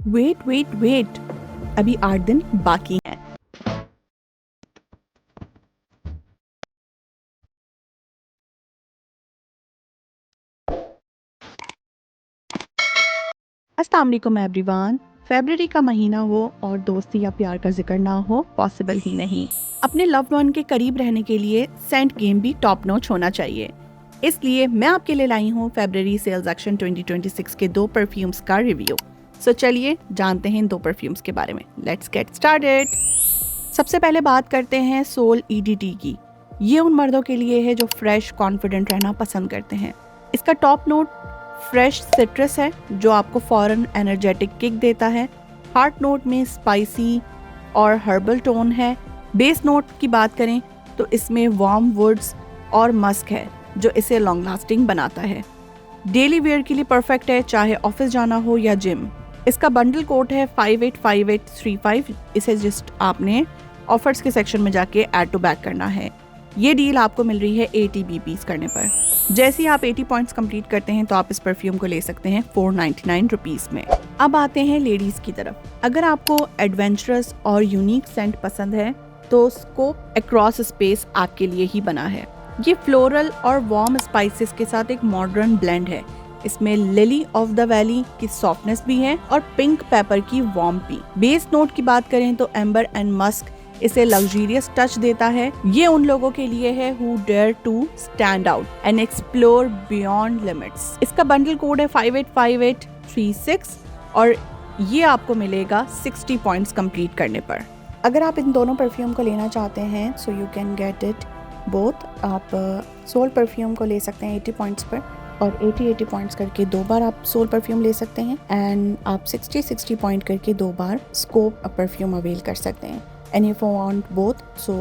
Wait wait wait, अभी 8 दिन बाकी हैं। अस्सलाम वालेकुम एवरीवन। फरवरी का महीना हो और दोस्ती या प्यार का जिक्र ना हो, पॉसिबल ही नहीं। अपने लव्ड वन के करीब रहने के लिए सेंट गेम भी टॉप नॉच होना चाहिए। इसलिए मैं आपके लिए लाई हूँ फरवरी सेल्स एक्शन 2026 के 2 परफ्यूम्स का रिव्यू। सो चलिए जानते हैं इन 2 परफ्यूम्स के बारे में। Let's get started. सबसे पहले बात करते हैं सोल EDT की। ये उन मर्दों के लिए है जो फ्रेश कॉन्फिडेंट रहना पसंद करते हैं। इसका टॉप नोट फ्रेश सिट्रस है जो आपको फौरन एनर्जेटिक किक देता है। हार्ट नोट में स्पाइसी और हर्बल टोन है। बेस नोट की बात करें तो इसमें वार्म वुड्स और मस्क है जो इसे लॉन्ग लास्टिंग बनाता है। डेली वेयर के लिए परफेक्ट है, चाहे ऑफिस जाना हो या जिम। इसका बंडल कोड है 585835। इसे जस्ट आपने ऑफर्स के सेक्शन में जाके ऐड टू बैक करना है। ये डील आपको मिल रही है 80 BPs करने पर। जैसे ही आप 80 पॉइंट्स कंप्लीट करते हैं तो आप इस परफ्यूम को ले सकते हैं 499 रुपीज में। अब आते हैं लेडीज की तरफ। अगर आपको एडवेंचरस और यूनिक सेंट पसंद है तो स्कोप अक्रॉस स्पेस आपके लिए ही बना है। ये फ्लोरल और वार्म स्पाइसेस के साथ एक मॉडर्न ब्लेंड है। इसमें लिली ऑफ द वैली की सॉफ्टनेस भी है और पिंक पेपर की वार्म भी। बेस नोट की बात करें तो एम्बर एंड मस्क इसे लग्जरियस टच देता है। ये उन लोगों के लिए है who dare to stand out and explore beyond limits। इसका बंडल कोड है 585836 और ये आपको मिलेगा 60 पॉइंट्स कंप्लीट करने पर। अगर आप इन दोनों परफ्यूम को लेना चाहते हैं so you can get it both. आप सोल परफ्यूम को ले सकते हैं 80 पॉइंट्स पर और 80 पॉइंट्स करके 2 बार आप सोल परफ्यूम ले सकते हैं एंड आप 60 पॉइंट करके 2 बार स्कोप परफ्यूम अवेल कर सकते हैं। And if you want both so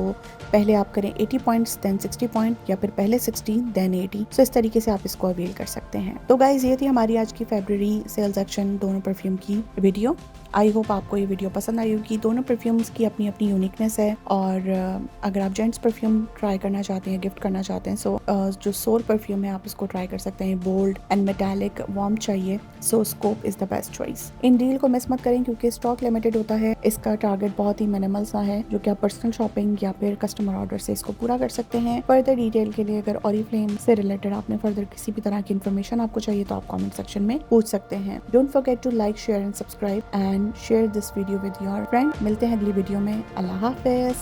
पहले आप करें 80 पॉइंट्स देन 60 पॉइंट या फिर पहले 60 देन 80। सो इस तरीके से आप इसको अवेल कर सकते हैं। तो गाइज ये थी हमारी आज की फरवरी सेल्स एक्शन दोनों परफ्यूम की वीडियो। आई होप आपको ये वीडियो पसंद आई होगी। दोनों परफ्यूम्स की अपनी अपनी यूनिकनेस है और अगर आप जेंट्स परफ्यूम ट्राई करना चाहते हैं, गिफ्ट करना चाहते हैं सो जो सोल परफ्यूम है आप इसको ट्राई कर सकते हैं। बोल्ड एंड मेटालिक वार्म चाहिए so scope is the best choice. इन डील को मिस मत करें क्योंकि स्टॉक लिमिटेड होता है। इसका टारगेट बहुत ही मिनिमल सा है जो कि आप पर्सनल शॉपिंग या फिर कस्टमर ऑर्डर से इसको पूरा कर सकते हैं। फर्दर डिटेल के लिए अगर ऑरिफ्लेम से रिलेटेड आपने फर्दर किसी भी तरह की इन्फॉर्मेशन आपको चाहिए तो आप कमेंट सेक्शन में पूछ सकते हैं। Don't forget to like, share and subscribe and share this video with your friend. मिलते हैं अगली वीडियो में। अल्लाह हाफिज।